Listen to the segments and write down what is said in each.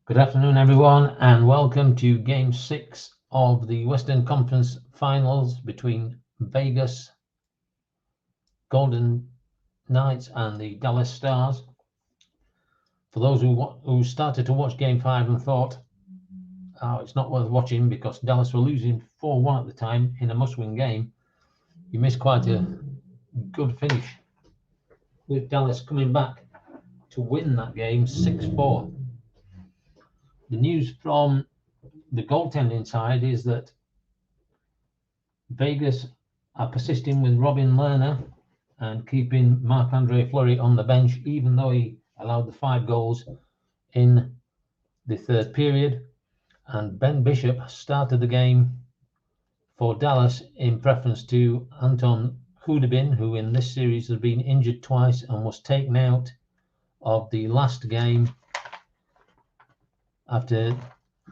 Good afternoon, everyone, and welcome to Game 6 of the Western Conference Finals between Vegas Golden Knights and the Dallas Stars. For those who started to watch Game 5 and thought, oh, it's not worth watching because Dallas were losing 4-1 at the time in a must-win game, you missed quite a good finish with Dallas coming back to win that game 6-4. The news from the goaltending side is that Vegas are persisting with Robin Lerner and keeping Marc-Andre Fleury on the bench, even though he allowed the 5 goals in the third period. And Ben Bishop started the game for Dallas in preference to Anton Khudobin, who in this series has been injured twice and was taken out of the last game after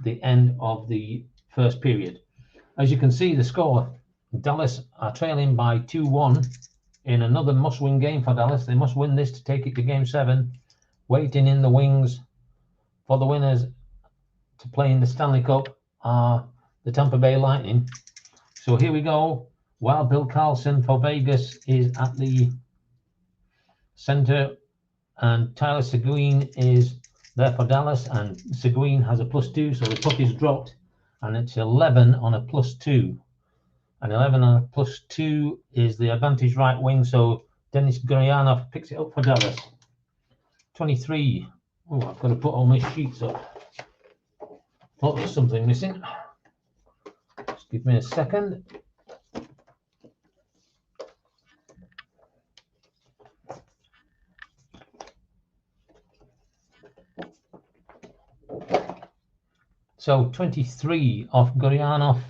the end of the first period. As you can see, the score, Dallas are trailing by 2-1 in another must-win game for Dallas. They must win this to take it to Game 7. Waiting in the wings for the winners to play in the Stanley Cup are the Tampa Bay Lightning. So here we go. While Bill Carlson for Vegas is at the center and Tyler Seguin is there for Dallas, and Seguin has a +2, so the puck is dropped and it's 11 on a +2. And 11 on a +2 is the advantage right wing, so Denis Gurianov picks it up for Dallas. 23. Oh, I've got to put all my sheets up. Thought there's something missing. Just give me a second. So 23 off Gurianov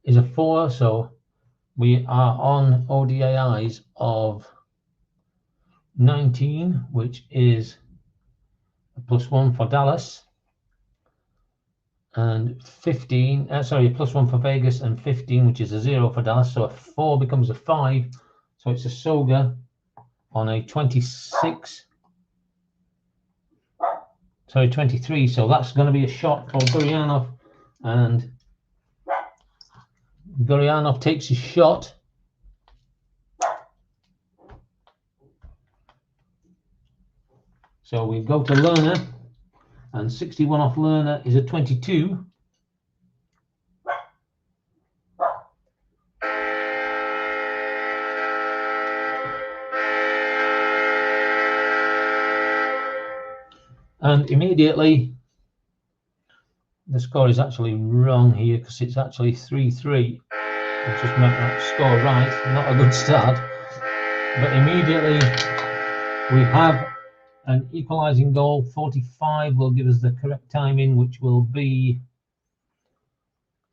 is a 4, so we are on ODIs of 19, which is a +1 for Dallas, and 15, a +1 for Vegas, and 15, which is a 0 for Dallas. So a 4 becomes a 5, so it's a Soga on a 26. Sorry, 23. So that's going to be a shot for Gurianov, and Gurianov takes his shot. So we go to Lerner, and 61 off Lerner is a 22. And immediately, the score is actually wrong here because it's actually 3-3. I'll just make that score right. Not a good start. But immediately, we have an equalising goal. 45 will give us the correct timing, which will be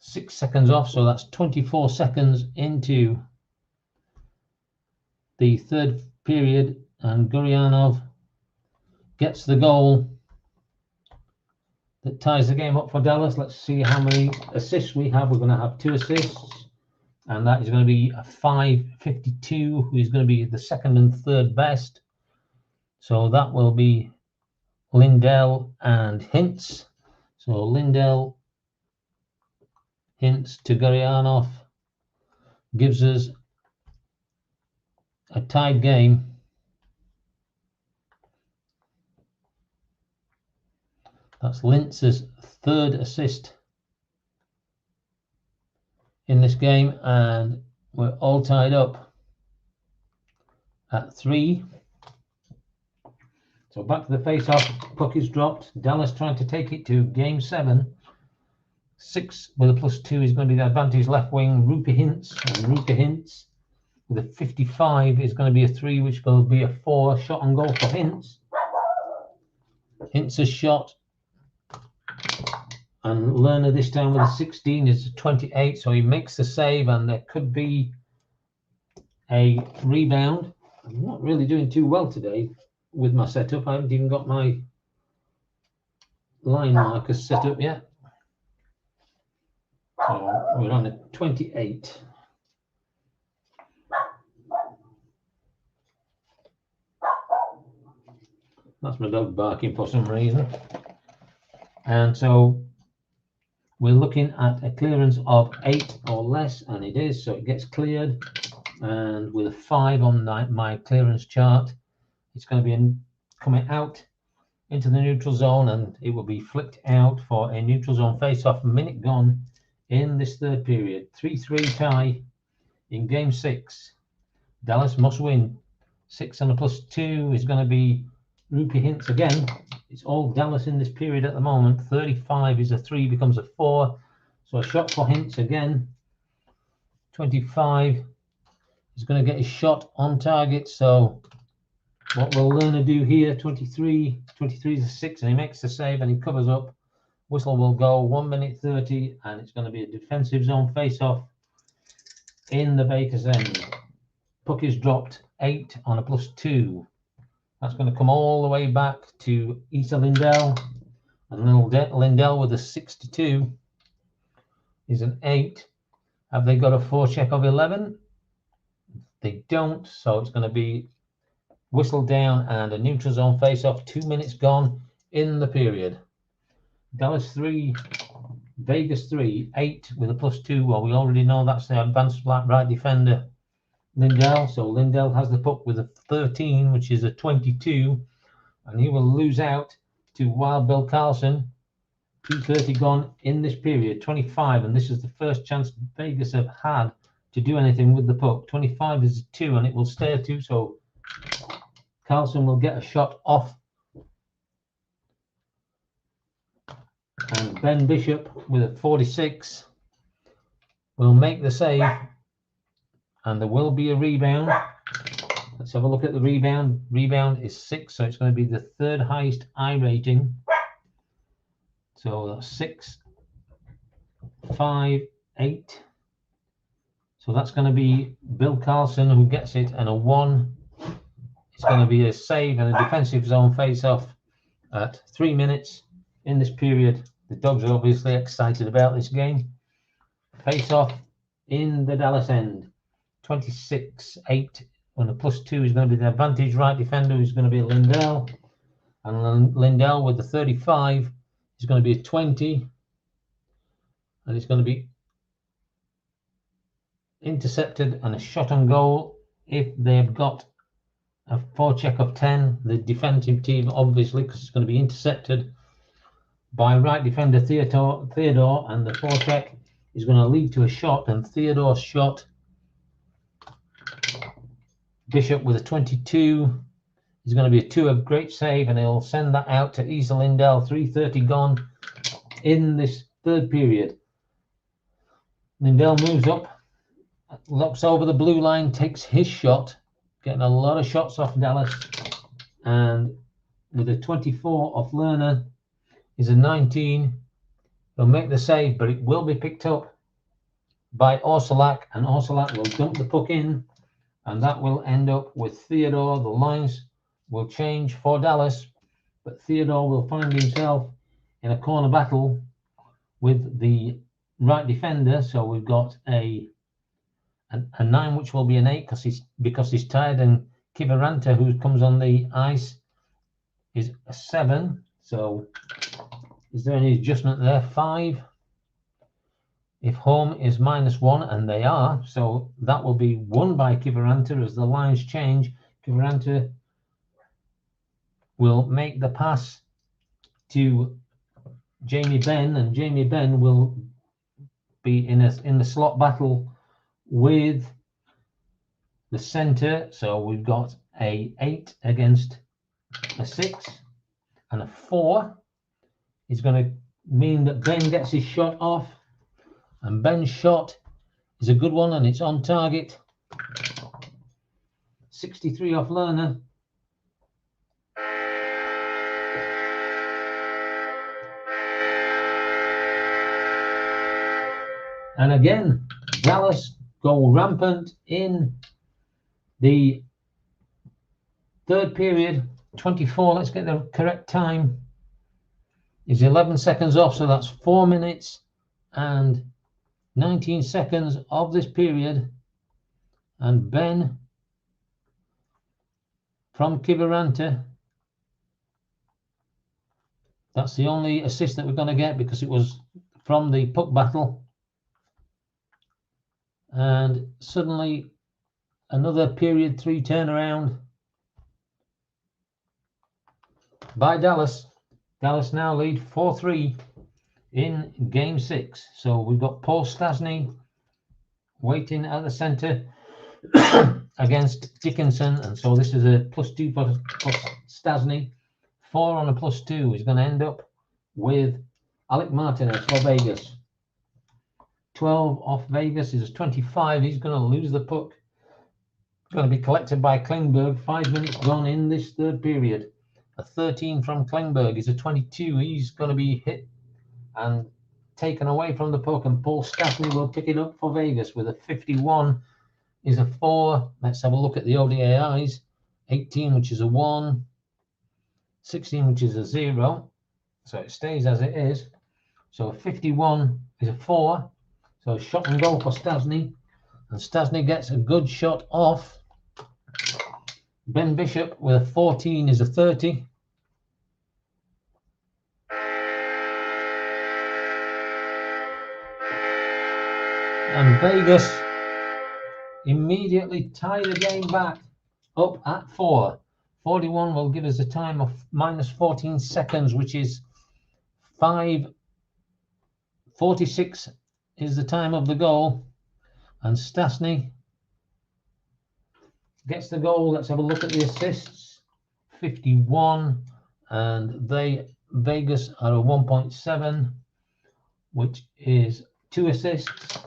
6 seconds off. So that's 24 seconds into the third period. And Gurianov gets the goal that ties the game up for Dallas. Let's see how many assists we have. We're going to have 2 assists, and that is going to be a 5.52, who is going to be the second and third best. So that will be Lindell and Hintz. So Lindell, Hintz to Gurianov gives us a tied game. That's Lintz's third assist in this game, and we're all tied up at 3. So back to the face-off, puck is dropped. Dallas trying to take it to Game 7. 6 with a +2 is going to be the advantage left wing, Roope Hintz. And Roope Hintz with a 55 is going to be a 3, which will be a 4. Shot on goal for Hintz. Hintz's shot. And Lerner this time with a 16 is a 28, so he makes the save, and there could be a rebound. I'm not really doing too well today with my setup. I haven't even got my line markers set up yet. So we're on a 28. That's my dog barking for some reason. And so we're looking at a clearance of 8 or less, and it is, so it gets cleared. And with a 5 on my clearance chart, it's going to be coming out into the neutral zone, and it will be flicked out for a neutral zone face-off. Minute gone in this third period. 3-3 tie in game 6. Dallas must win. 6 and a +2 is going to be rupee hints again. It's all Dallas in this period at the moment. 35 is a 3, becomes a 4. So a shot for hints again. 25 is going to get a shot on target. So what will Lerner do here? 23 is a 6, and he makes the save and he covers up. Whistle will go 1 minute 30, and it's going to be a defensive zone face-off in the Baker's end. Puck is dropped 8 on a +2. That's going to come all the way back to Issa Lindell, and Lindell with a 62 is an 8. Have they got a forecheck of 11? They don't, so it's going to be whistle down and a neutral zone face-off. 2 minutes gone in the period. Dallas 3, Vegas 3, 8 with a +2. Well, we already know that's the advanced right defender, Lindell. So Lindell has the puck with a 13, which is a 22, and he will lose out to Wild Bill Carlson. 2:30 gone in this period. 25, and this is the first chance Vegas have had to do anything with the puck. 25 is a 2, and it will stay a 2, so Carlson will get a shot off. And Ben Bishop with a 46 will make the save, and there will be a rebound. Let's have a look at the rebound. Rebound is 6, so it's going to be the third highest I rating. So 6, 5, 8. So that's going to be Bill Carlson who gets it, and a 1. It's going to be a save and a defensive zone face-off at 3 minutes in this period. The Dogs are obviously excited about this game. Face-off in the Dallas end. 26-8. And the +2 is going to be the advantage right defender, who's going to be Lindell. And Lindell with the 35 is going to be a 20. And it's going to be intercepted and a shot on goal if they've got a forecheck of 10. The defensive team, obviously, because it's going to be intercepted by right defender Theodore, and the forecheck is going to lead to a shot, and Theodore's shot, Bishop with a 22, is going to be a 2, a great save, and he'll send that out to Issa Lindell. 3:30 gone in this third period. Lindell moves up, looks over the blue line, takes his shot, getting a lot of shots off Dallas, and with a 24 off Lerner is a 19. He'll make the save, but it will be picked up by Orsolak, and Orsolak will dump the puck in, and that will end up with Theodore. The lines will change for Dallas, but Theodore will find himself in a corner battle with the right defender. So we've got a 9, which will be an 8 because he's tired, and Kiviranta, who comes on the ice, is a 7. So is there any adjustment there? 5. If home is -1, and they are, so that will be won by Kiviranta as the lines change. Kiviranta will make the pass to Jamie Benn, and Jamie Benn will be in the slot battle with the center. So we've got a 8 against a 6, and a 4 is going to mean that Ben gets his shot off, and Ben's shot is a good one, and it's on target. 63 off Lerner. And again, Dallas go rampant in the third period. 24, let's get the correct time, is 11 seconds off, so that's 4 minutes and 19 seconds of this period. And Ben from Kiviranta That's the only assist that we're going to get because it was from the puck battle. And suddenly another period 3 turnaround by Dallas. Dallas now lead 4-3 in game 6. So we've got Paul Stastny waiting at the center against Dickinson, and so this is a +2 for Stastny. 4 on a +2 is going to end up with Alec Martinez for Vegas. 12 off Vegas is a 25. He's going to lose the puck. Going to be collected by Klingberg. 5 minutes gone in this third period. A 13 from Klingberg is a 22. He's going to be hit and taken away from the puck, and Paul Stastny will pick it up for Vegas with a 51 is a 4. Let's have a look at the ODIs. 18, which is a 1. 16, which is a 0. So it stays as it is. So 51 is a 4. So shot and goal for Stastny. And Stastny gets a good shot off Ben Bishop with a 14 is a 30. And Vegas immediately tie the game back up at 4. 41 will give us a time of -14 seconds, which is 5:46 is the time of the goal. And Stastny gets the goal. Let's have a look at the assists. 51, and Vegas are a 1.7, which is 2 assists.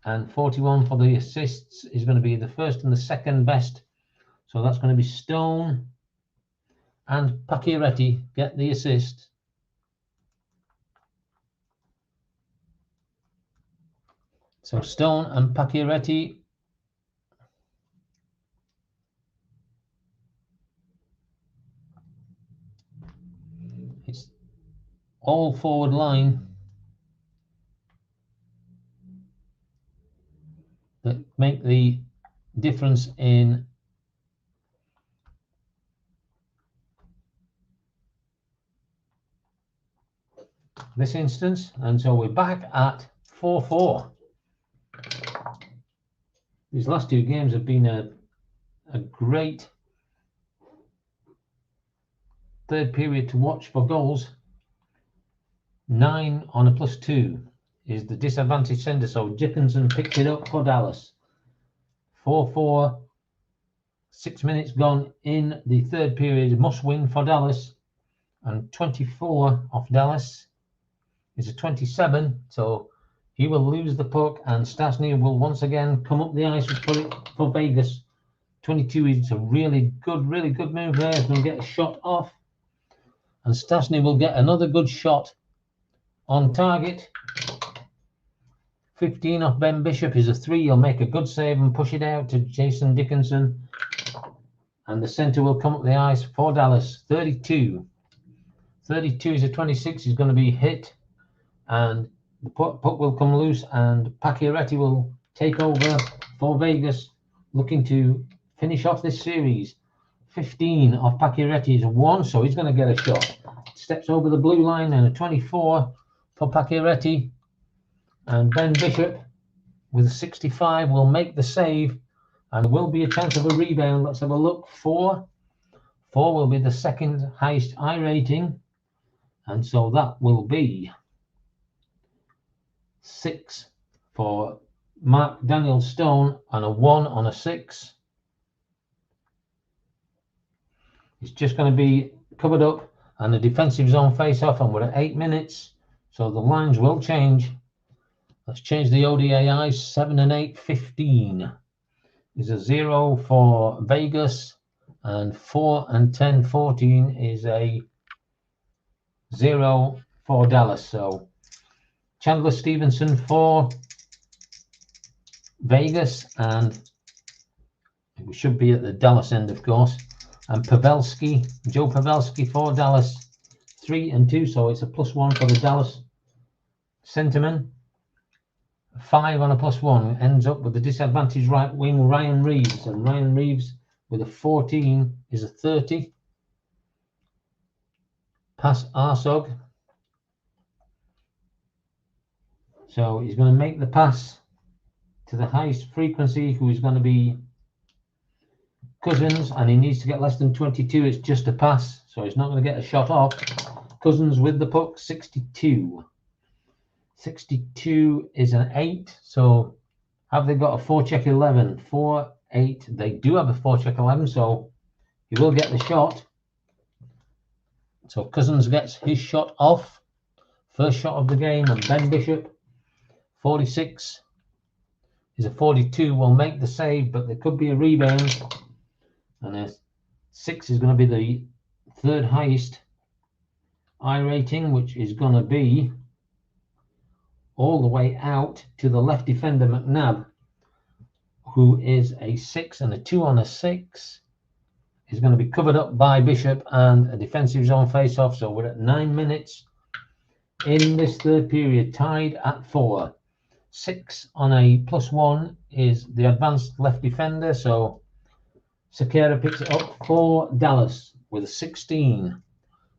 And 41 for the assists is going to be the first and the second best. So that's going to be Stone and Pacioretty get the assist. So Stone and Pacioretty. It's all forward line that make the difference in this instance. And so we're back at 4-4. These last 2 games have been a great third period to watch for goals. 9 on a +2 is the disadvantage sender, so Dickinson picked it up for Dallas. 4-4, 6 minutes gone in the third period, must win for Dallas. And 24 off Dallas is a 27, so he will lose the puck, and Stastny will once again come up the ice for Vegas. 22 is a really good move there. He's going to get a shot off, and Stastny will get another good shot on target. 15 off Ben Bishop is a 3. He'll make a good save and push it out to Jason Dickinson, and the center will come up the ice for Dallas. 32 is a 26. He's going to be hit, and the puck will come loose, and Pacioretty will take over for Vegas, looking to finish off this series. 15 off Pacioretty is a 1, so he's going to get a shot. Steps over the blue line, and a 24 for Pacioretty. And Ben Bishop with a 65 will make the save, and there will be a chance of a rebound. Let's have a look. 4 will be the second highest I rating, and so that will be 6 for Mark Daniel Stone, and a 1 on a 6. It's just going to be covered up, and a defensive zone face-off, and we're at 8 minutes, so the lines will change. Let's change the ODIs. 7 and 8, 15 is a 0 for Vegas, and 4 and 10, 14 is a 0 for Dallas. So Chandler Stevenson for Vegas, and we should be at the Dallas end, of course. And Pavelski, Joe Pavelski for Dallas, 3 and 2, so it's a +1 for the Dallas centerman. 5 on a +1 ends up with the disadvantaged right wing Ryan Reeves, and Ryan Reeves with a 14 is a 30. pass Arsog. So he's going to make the pass to the highest frequency, who is going to be Cousins, and he needs to get less than 22. It's just a pass, so he's not going to get a shot off. Cousins with the puck, 62. 62 is an 8, so have they got a 4-check 11? 4, 8. They do have a 4-check 11, so he will get the shot. So Cousins gets his shot off. First shot of the game, and Ben Bishop, 46, is a 42, will make the save, but there could be a rebound. And a 6 is going to be the third highest I rating, which is going to be all the way out to the left defender, McNabb, who is a 6, and a 2 on a 6 is going to be covered up by Bishop and a defensive zone face-off. So we're at 9 minutes in this third period, tied at 4. 6 on a +1 is the advanced left defender, so Sekera picks it up for Dallas with a 16,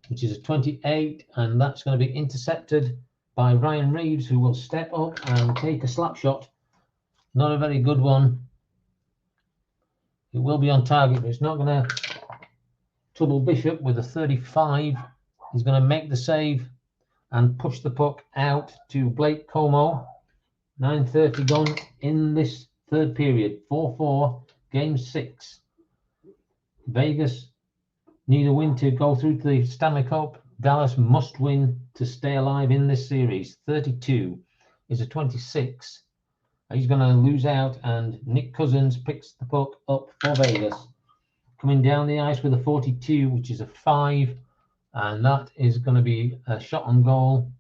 which is a 28, and that's going to be intercepted by Ryan Reeves, who will step up and take a slap shot. Not a very good one. It will be on target, but it's not going to trouble Bishop with a 35. He's going to make the save and push the puck out to Blake Como. 9:30 gone in this third period. 4-4, game 6. Vegas need a win to go through to the Stanley Cup. Dallas must win to stay alive in this series. 32 is a 26. He's going to lose out, and Nick Cousins picks the puck up for Vegas. Coming down the ice with a 42, which is a 5, and that is going to be a shot on goal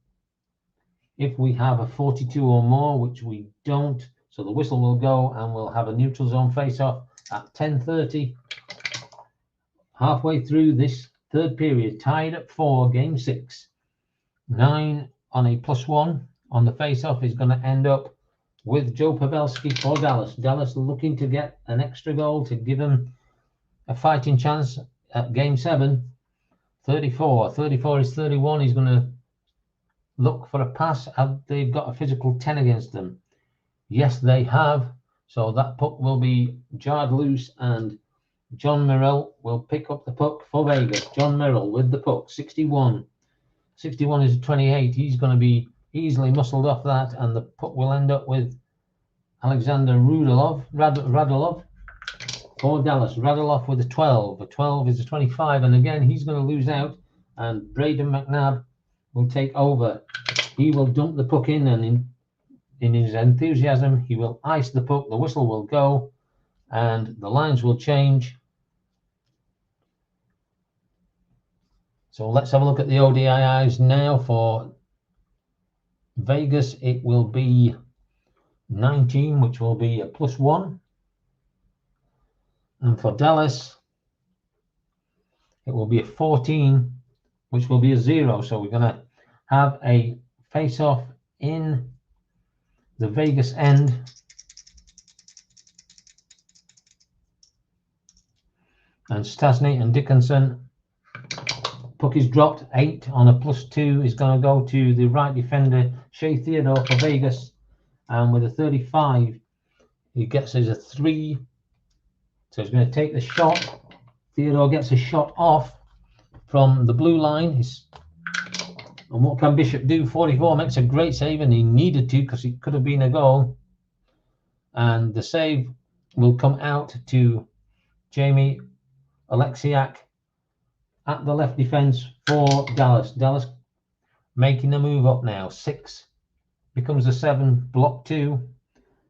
if we have a 42 or more, which we don't. So the whistle will go, and we'll have a neutral zone face-off at 10:30. Halfway through this third period, tied at 4, game 6. 9 on a +1 on the face-off is going to end up with Joe Pavelski for Dallas. Dallas looking to get an extra goal to give them a fighting chance at game 7. 34. 34 is 31. He's going to look for a pass. Have they got a physical 10 against them? Yes, they have. So that puck will be jarred loose, and John Merrill will pick up the puck for Vegas. John Merrill with the puck, 61. 61 is a 28. He's going to be easily muscled off that, and the puck will end up with Alexander Radulov for Dallas. Radulov with a 12. A 12 is a 25, and again, he's going to lose out, and Braden McNabb will take over. He will dump the puck in, and in his enthusiasm, he will ice the puck. The whistle will go, and the lines will change. So let's have a look at the ODIs now. For Vegas, it will be 19, which will be a +1. And for Dallas, it will be a 14, which will be a 0. So we're going to have a face-off in the Vegas end. And Stasny and Dickinson. Puck is dropped. 8 on a +2 is going to go to the right defender, Shea Theodore for Vegas. And with a 35, he gets us a 3. So he's going to take the shot. Theodore gets a shot off from the blue line. And what can Bishop do? 44 makes a great save, and he needed to, because it could have been a goal. And the save will come out to Jamie Alexiak at the left defense for Dallas. Dallas making a move up now. 6 becomes a 7, block 2.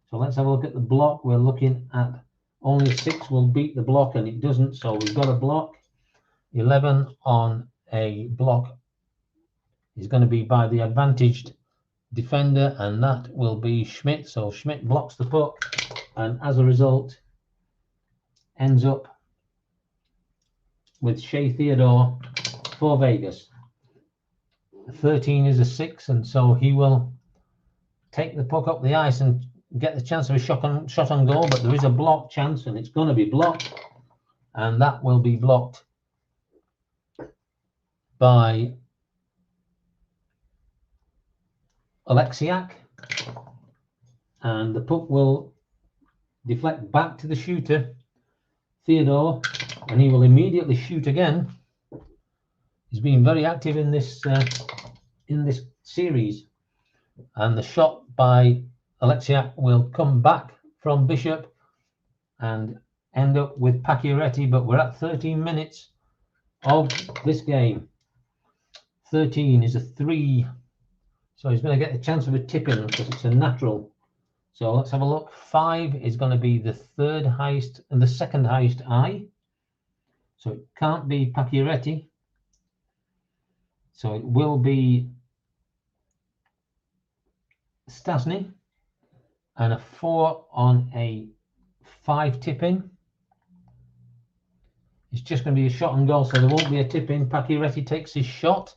So let's have a look at the block. We're looking at only 6 will beat the block, and it doesn't. So we've got a block. 11 on a block is going to be by the advantaged defender, and that will be Schmidt. So Schmidt blocks the puck, and as a result ends up with Shea Theodore for Vegas. 13 is a 6, and so he will take the puck up the ice and get the chance of a shot on goal, but there is a block chance, and it's going to be blocked, and that will be blocked by Alexiak, and the puck will deflect back to the shooter, Theodore, and he will immediately shoot again. He's been very active in this series, and the shot by Alexiak will come back from Bishop and end up with Pacioretty, but we're at 13 minutes of this game. 13 is a 3, so he's going to get a chance of a tip-in because it's a natural. So let's have a look. 5 is going to be the third highest and the second highest I, so it can't be Pacioretty, so it will be Stasny, and a 4 on a 5 tip-in. It's just going to be a shot and goal, so there won't be a tip-in. Pacioretty takes his shot,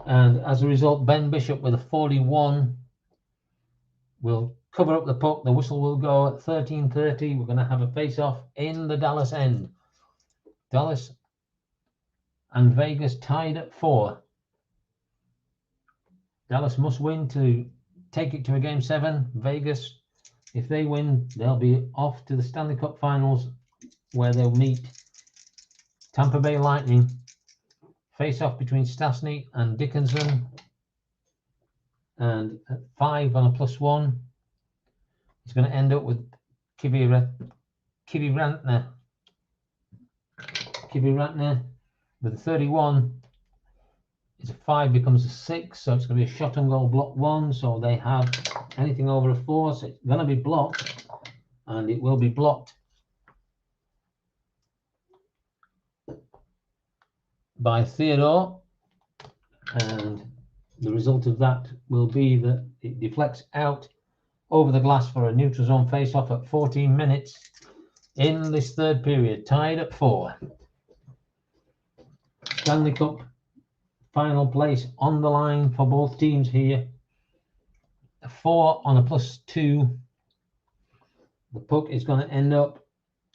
and as a result, Ben Bishop with a 41 will cover up the puck. The whistle will go at 13:30. We're going to have a face-off in the Dallas end. Dallas and Vegas tied at 4. Dallas must win to take it to a Game 7. Vegas, if they win, they'll be off to the Stanley Cup Finals, where they'll meet Tampa Bay Lightning. Face-off between Stasny and Dickinson, and at 5 on a +1, it's going to end up with Kivi Ratner with a 31. It's a 5 becomes a 6, so it's going to be a shot on goal, block 1. So they have anything over a 4, so it's going to be blocked, and it will be blocked by Theodore, and the result of that will be that it deflects out over the glass for a neutral zone face-off at 14 minutes in this third period, tied at 4. Stanley Cup final place on the line for both teams here. A 4 on a +2. The puck is going to end up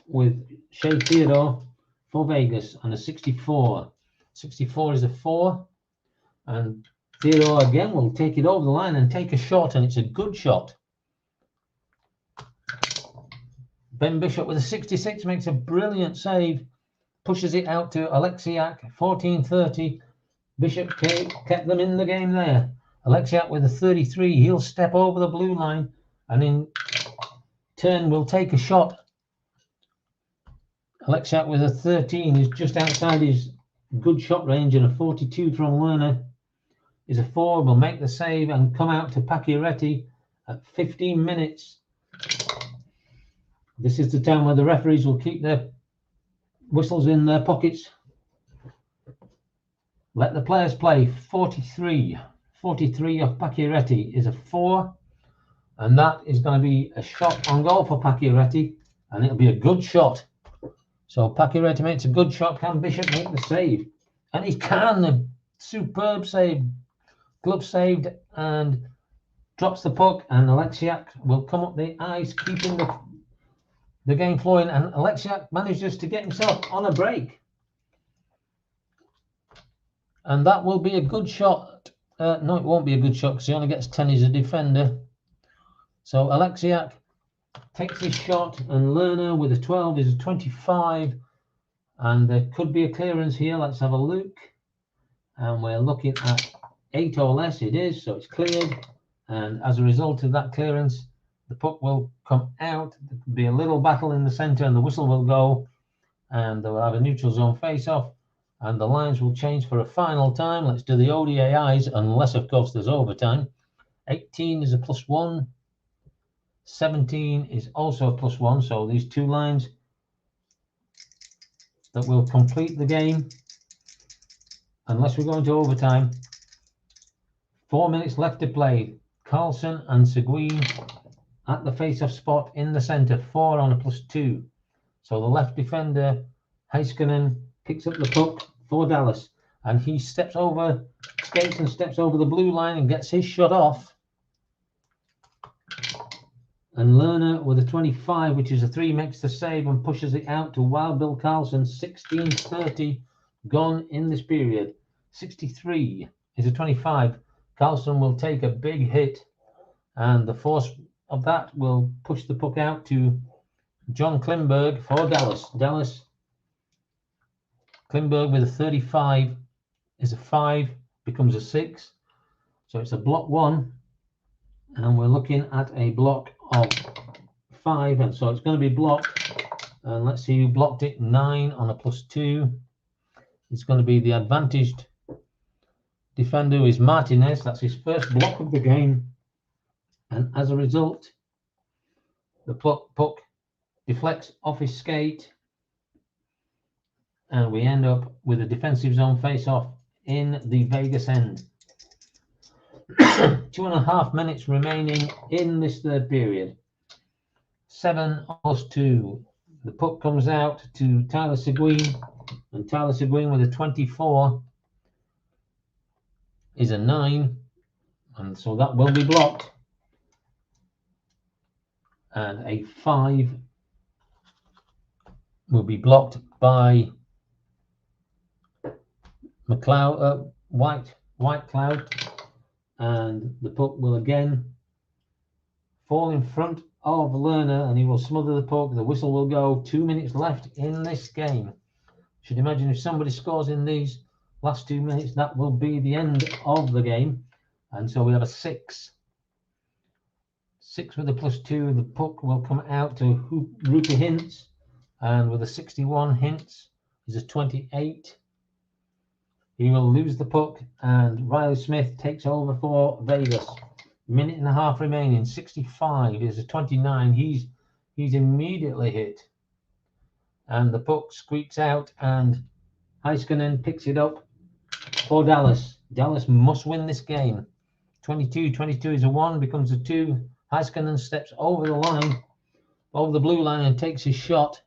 with Shea Theodore for Vegas, and a 64. 64 is a 4, and Theodore again will take it over the line and take a shot, and it's a good shot. Ben Bishop with a 66 makes a brilliant save, pushes it out to Alexiak. 14:30. Bishop kept them in the game there. Alexiak with a 33. He'll step over the blue line and in turn will take a shot. Alexiak with a 13 is just outside his good shot range, and a 42 from Lerner is a 4. Will make the save and come out to Pacioretty at 15 minutes. This is the time where the referees will keep their whistles in their pockets. Let the players play. 43 of Pacioretty is a 4, and that is going to be a shot on goal for Pacioretty, and it'll be a good shot. So Pacioretty makes a good shot. Can Bishop make the save? And he can. A superb save. Glove saved, and drops the puck, and Alexiak will come up the ice, keeping the game flowing, and Alexiak manages to get himself on a break. And that will be a good shot. No, it won't be a good shot because he only gets 10 as a defender. So Alexiak takes his shot, and Lerner with a 12 is a 25. And there could be a clearance here. Let's have a look. And we're looking at 8 or less. It is, so it's cleared. And as a result of that clearance, the puck will come out. There could be a little battle in the center, and the whistle will go, and they'll have a neutral zone face-off, and the lines will change for a final time. Let's do the ODIs, unless, of course, there's overtime. 18 is a +1. 17 is also a +1. So these two lines that will complete the game, unless we go into overtime. 4 minutes left to play. Carlson and Seguin at the face-off spot in the center, 4 on a +2. So the left defender, Heiskanen, picks up the puck for Dallas, and he skates and steps over the blue line and gets his shot off. And Lerner with a 25, which is a 3, makes the save and pushes it out to Wild Bill Carlson. 16:30 gone in this period. 63 is a 25. Carlson will take a big hit, and the force of that will push the puck out to John Klimberg for Dallas. Klimberg with a 35 is a 5, becomes a 6. So it's a block 1, and we're looking at a block of 5, and so it's going to be blocked. And let's see who blocked it. 9 on a +2. It's going to be the advantaged defender, who is Martinez. That's his first block of the game, and as a result, the puck deflects off his skate, and we end up with a defensive zone face-off in the Vegas end. 2.5 minutes remaining in this third period. 7+2. The puck comes out to Tyler Seguin, and Tyler Seguin with a 24 is a 9, and so that will be blocked. And a 5 will be blocked by White Cloud, and the puck will again fall in front of Lerner, and he will smother the puck. The whistle will go. 2 minutes left in this game. Should imagine if somebody scores in these last 2 minutes, that will be the end of the game. And so we have a 6 with a +2. The puck will come out to Rupert Hintz, and with a 61, Hintz is a 28. He will lose the puck, and Riley Smith takes over for Vegas. 1.5 minutes remaining. 65 is a 29. He's immediately hit, and the puck squeaks out, and Heiskanen picks it up for Dallas. Dallas must win this game. 22 is a 1, becomes a 2. Heiskanen steps over the line, over the blue line, and takes his shot.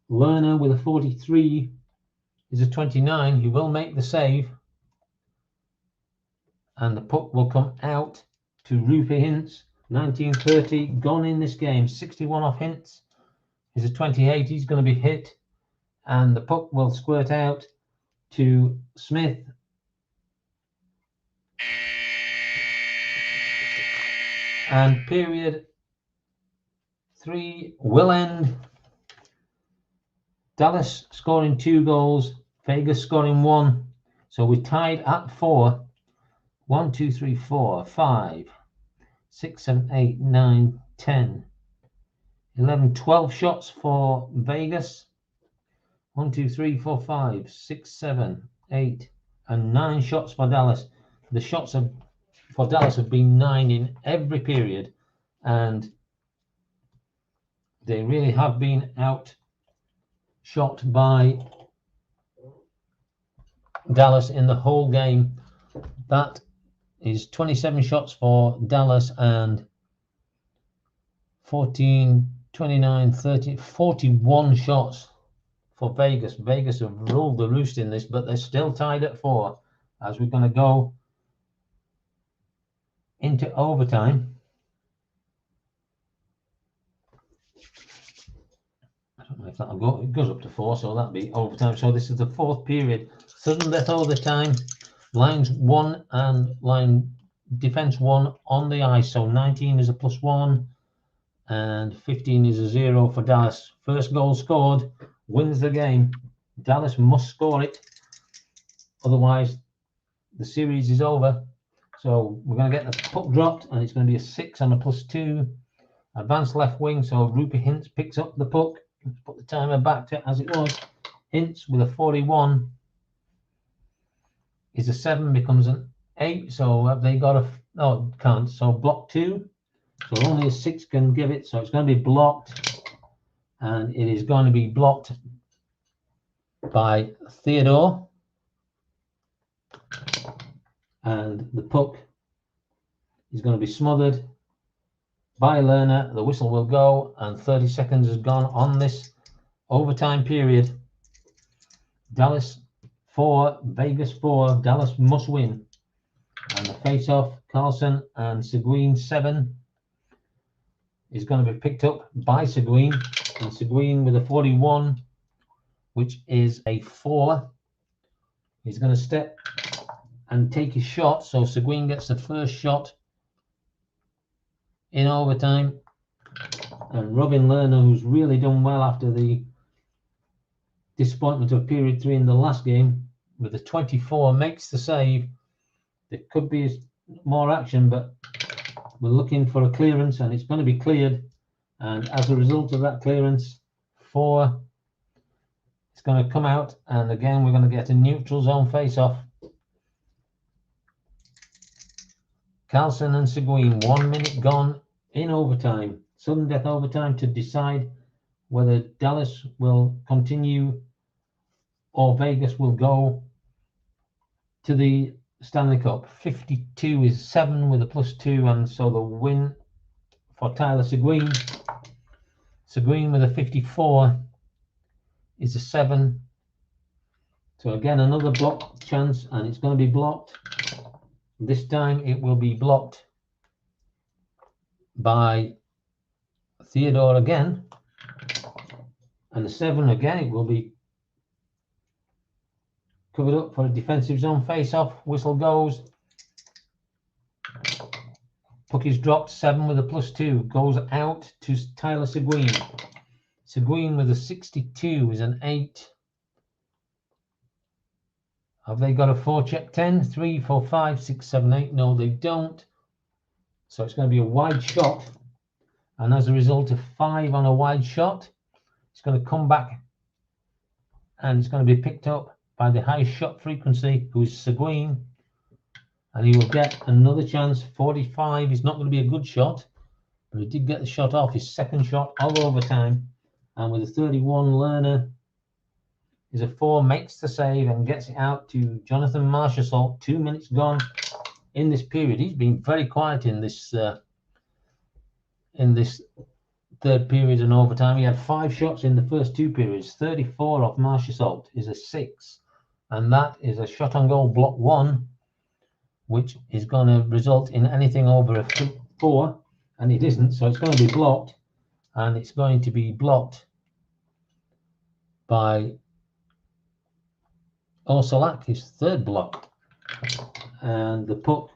Lerner with a 43 is a 29. He will make the save, and the puck will come out to Rupert Hintz. 19:30 gone in this game. 61 off Hintz is a 28. He's going to be hit, and the puck will squirt out to Smith. And period 3 will end. Dallas scoring 2 goals, Vegas scoring 1. So we're tied at 4. 1, 2, 3, 4, 5, 6, 7, 8, 9, 10, 11, 12 shots for Vegas. 1, 2, 3, 4, 5, 6, 7, 8, and 9 shots for Dallas. The shots for Dallas have been 9 in every period, and they really have been outshot by Dallas in the whole game. That is 27 shots for Dallas and 14, 29, 30, 41 shots for Vegas. Vegas have ruled the roost in this, but they're still tied at 4 as we're going to go into overtime. I don't know if that'll go. It goes up to 4, so that'll be overtime. So this is the 4th period. Sudden death overtime. Lines 1 and line defense 1 on the ice. So 19 is a +1 and 15 is a 0 for Dallas. First goal scored wins the game. Dallas must score it, otherwise the series is over. So we're going to get the puck dropped, and it's going to be a 6 on a +2. Advanced left wing. So Rupert Hintz picks up the puck. Let's put the timer back to as it was. Hintz with a 41 is a 7, becomes an 8. So have they got a... No, can't. So block 2. So only a 6 can give it. So it's going to be blocked. And it is going to be blocked by Theodore. And the puck is going to be smothered by Lerner. The whistle will go, and 30 seconds has gone on this overtime period. Dallas 4, Vegas 4. Dallas must win. And the face-off, Carlson and Seguin 7 is going to be picked up by Seguin. And Seguin with a 41, which is a 4. He's going to step and take his shot. So Seguin gets the first shot in overtime. And Robin Lerner, who's really done well after the disappointment of period 3 in the last game, with a 24, makes the save. There could be more action, but we're looking for a clearance, and it's going to be cleared. And as a result of that clearance, 4 is going to come out, and again we're going to get a neutral zone face-off. Carlson and Seguin, 1 minute gone in overtime, sudden death overtime, to decide whether Dallas will continue or Vegas will go to the Stanley Cup. 52 is 7 with a +2, and so the win for Tyler Seguin. Seguin with a 54 is a 7. So again, another block chance, and it's going to be blocked. This time it will be blocked by Theodore again. And the 7 again, it will be covered up for a defensive zone face-off. Whistle goes. Puck is dropped. 7 with a +2 goes out to Tyler Seguin. Seguin with a 62 is an 8. Have they got a forecheck 10? 3, 4, 5, 6, 7, 8. No, they don't. So it's going to be a wide shot. And as a result of 5 on a wide shot, it's going to come back and it's going to be picked up by the highest shot frequency, who is Seguin. And he will get another chance. 45 is not going to be a good shot, but he did get the shot off, his second shot of overtime. And with a 31, Lerner is a 4, makes the save and gets it out to Jonathan Marchessault. 2 minutes gone in this period. He's been very quiet in this third period and overtime. He had 5 shots in the first 2 periods. 34 off Marchessault is a 6, and that is a shot on goal block 1, which is going to result in anything over a 4, and it isn't, so it's going to be blocked, and it's going to be blocked by Orsolak, his third block, and the puck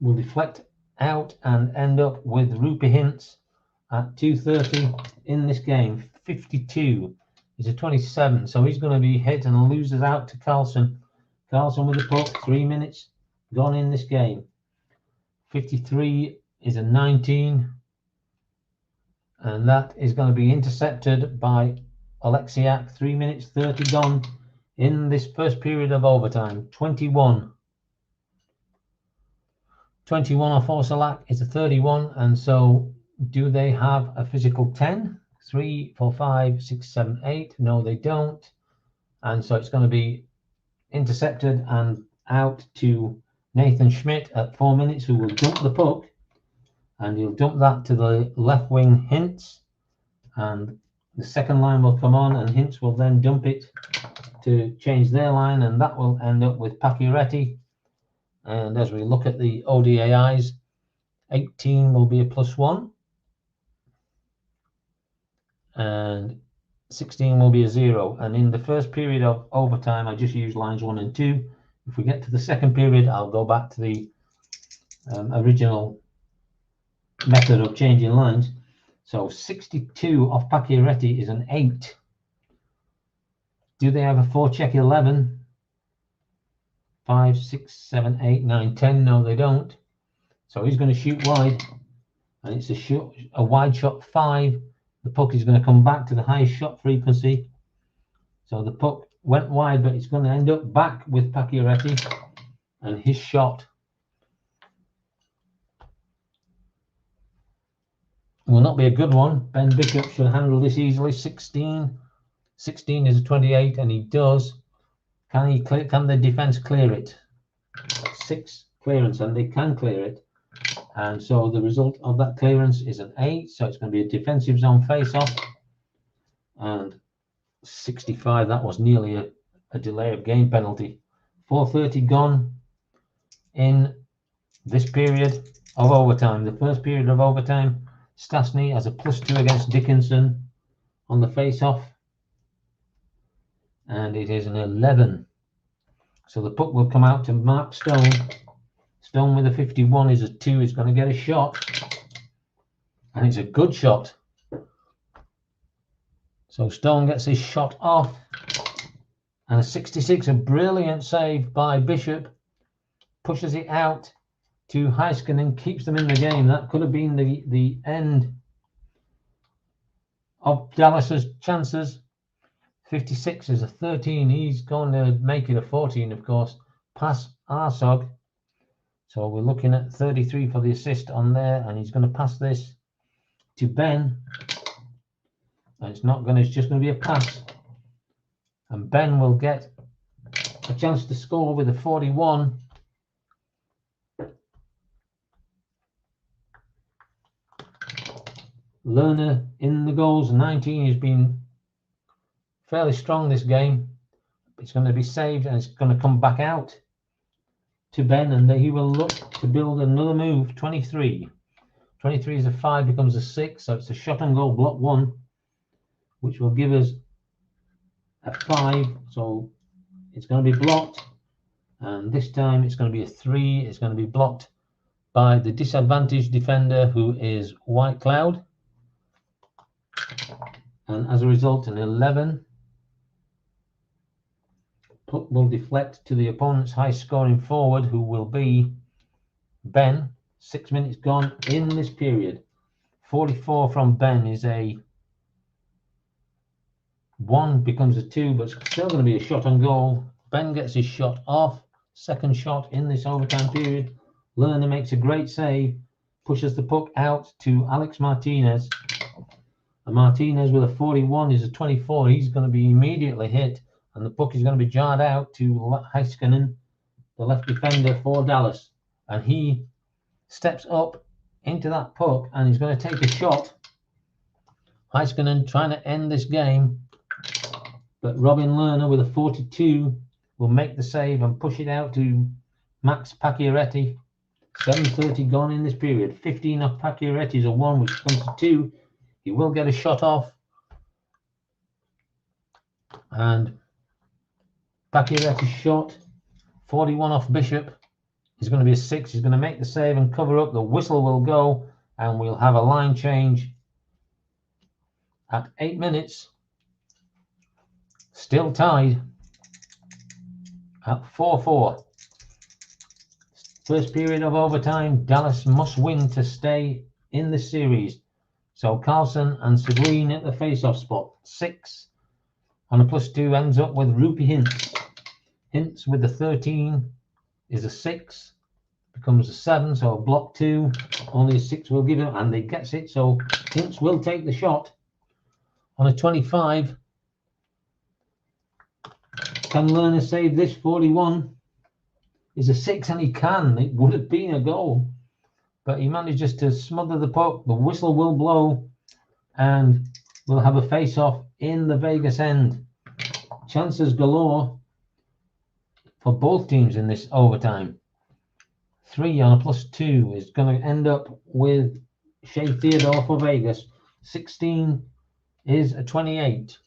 will deflect out and end up with Rupert Hintz at 2:30 in this game. 52 is a 27, so he's going to be hit and loses out to Carlson. Carlson with the puck, 3 minutes gone in this game. 53 is a 19, and that is going to be intercepted by Alexiak. 3 minutes 30 gone in this first period of overtime. 21 off Orsolak is a 31, and so do they have a physical 10? 3, 4, 5, 6, 7, 8. No, they don't, and so it's going to be intercepted and out to Nathan Schmidt at 4 minutes, who will dump the puck, and he'll dump that to the left wing Hintz, and the second line will come on, and Hintz will then dump it to change their line, and that will end up with Pacioretty. And as we look at the ODIs, 18 will be a +1, and 16 will be a 0. And in the first period of overtime, I just used lines 1 and 2. If we get to the second period, I'll go back to the original method of changing lines. So 62 off Pacioretty is an 8. Do they have a forecheck 11? 5, 6, 7, 8, 9, 10. No, they don't. So he's going to shoot wide, and it's a wide shot 5. The puck is going to come back to the highest shot frequency. So the puck went wide, but it's going to end up back with Pacioretty, and his shot will not be a good one. Ben Bishop should handle this easily. 16 is a 28, and he does. Can the defense clear it? 6 clearance, and they can clear it. And so the result of that clearance is an 8. So it's going to be a defensive zone face-off. And 65, that was nearly a delay of game penalty. 4:30 gone in this period of overtime. The first period of overtime, Stastny has a +2 against Dickinson on the face-off. And it is an 11. So the puck will come out to Mark Stone. Stone with a 51 is a 2. He's going to get a shot. And it's a good shot. So Stone gets his shot off. And a 66, a brilliant save by Bishop. Pushes it out to Heiskanen, keeps them in the game. That could have been the end of Dallas's chances. 56 is a 13. He's going to make it a 14, of course. Pass Arsog. So we're looking at 33 for the assist on there, and he's going to pass this to Ben. And it's not going to, it's just going to be a pass. And Ben will get a chance to score with a 41. Lerner in the goals. 19 has been fairly strong this game. It's going to be saved and it's going to come back out to Ben, and he will look to build another move. 23. 23 is a 5, becomes a 6, so it's a shot on goal, block 1, which will give us a 5. So it's going to be blocked, and this time it's going to be a 3. It's going to be blocked by the disadvantaged defender, who is White Cloud, and as a result an 11. Puck will deflect to the opponent's high scoring forward, who will be Ben. 6 minutes gone in this period. 44 from Ben is a 1, becomes a 2, but it's still going to be a shot on goal. Ben gets his shot off. Second shot in this overtime period. Lerner makes a great save, pushes the puck out to Alex Martinez. And Martinez with a 41 is a 24. He's going to be immediately hit, and the puck is going to be jarred out to Heiskanen, the left defender for Dallas. And he steps up into that puck, and he's going to take a shot. Heiskanen trying to end this game, but Robin Lerner with a 42 will make the save and push it out to Max Pacioretty. 7:30 gone in this period. 15 off Pacioretty is a 1, which comes to 2. He will get a shot off, and Pacioretty's shot. 41 off Bishop is going to be a 6. He's going to make the save and cover up. The whistle will go, and we'll have a line change at 8 minutes. Still tied at 4-4. First period of overtime. Dallas must win to stay in the series. So Carlson and Seguin at the face-off spot. 6 on a +2 ends up with Rupie Hintz. Hintz with the 13 is a 6, becomes a 7, so a block 2. Only a 6 will give him, and he gets it, so Hintz will take the shot. On a 25, can Lerner save this? 41 is a 6, and he can. It would have been a goal, but he manages to smother the puck. The whistle will blow, and we'll have a face-off in the Vegas end. Chances galore for both teams in this overtime. 3 on a +2 is going to end up with Shea Theodore for Vegas. 16 is a 28.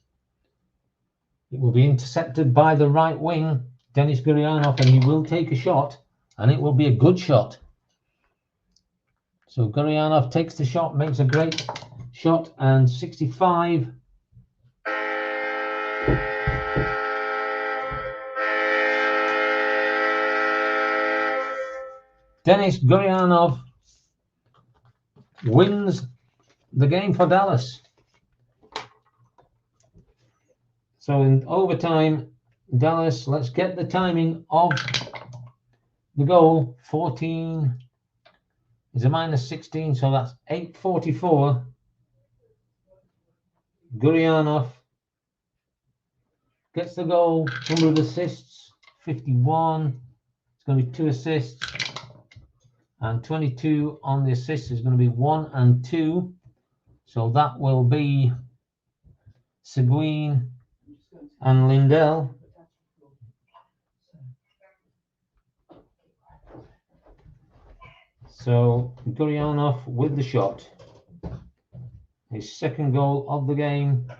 It will be intercepted by the right wing, Denis Gurianov, and he will take a shot, and it will be a good shot. So Gurianov takes the shot, makes a great shot, and 65. Denis Gurianov wins the game for Dallas. So in overtime, Dallas, let's get the timing of the goal. 14 is a -16, so that's 8:44. Gurianov gets the goal. Number of assists, 51. It's going to be 2 assists. And 22 on the assists is going to be 1 and 2. So that will be Seguin and Lindell. So Gurianov with the shot. His second goal of the game.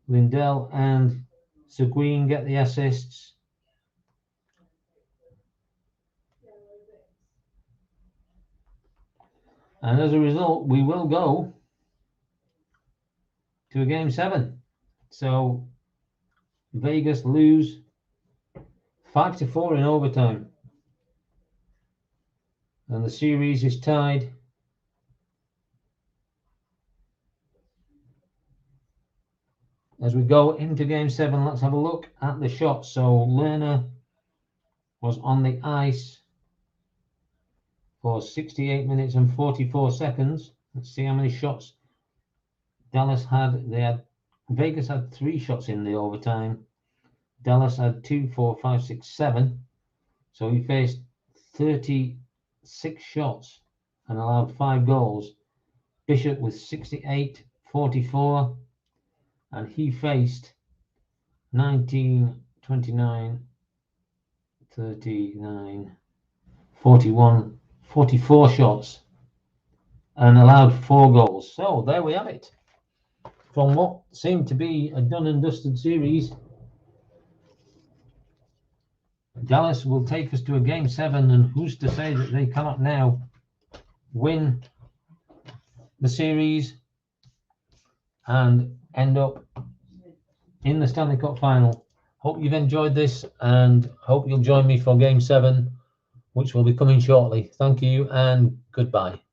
Lindell and Seguin get the assists. And as a result, we will go to a game 7. So Vegas lose 5-4 in overtime. And the series is tied as we go into game 7. Let's have a look at the shots. So Lerner was on the ice for 68 minutes and 44 seconds. Let's see how many shots Dallas had. Vegas had 3 shots in the overtime. Dallas had 2, 4, 5, 6, 7. So he faced 36 shots and allowed 5 goals. Bishop with 68, 44, and he faced 19, 29, 39, 41, 44 shots and allowed 4 goals. So there we have it. From what seemed to be a done and dusted series, Dallas will take us to a game 7, and who's to say that they cannot now win the series and end up in the Stanley Cup final. Hope you've enjoyed this and hope you'll join me for game 7, which will be coming shortly. Thank you and goodbye.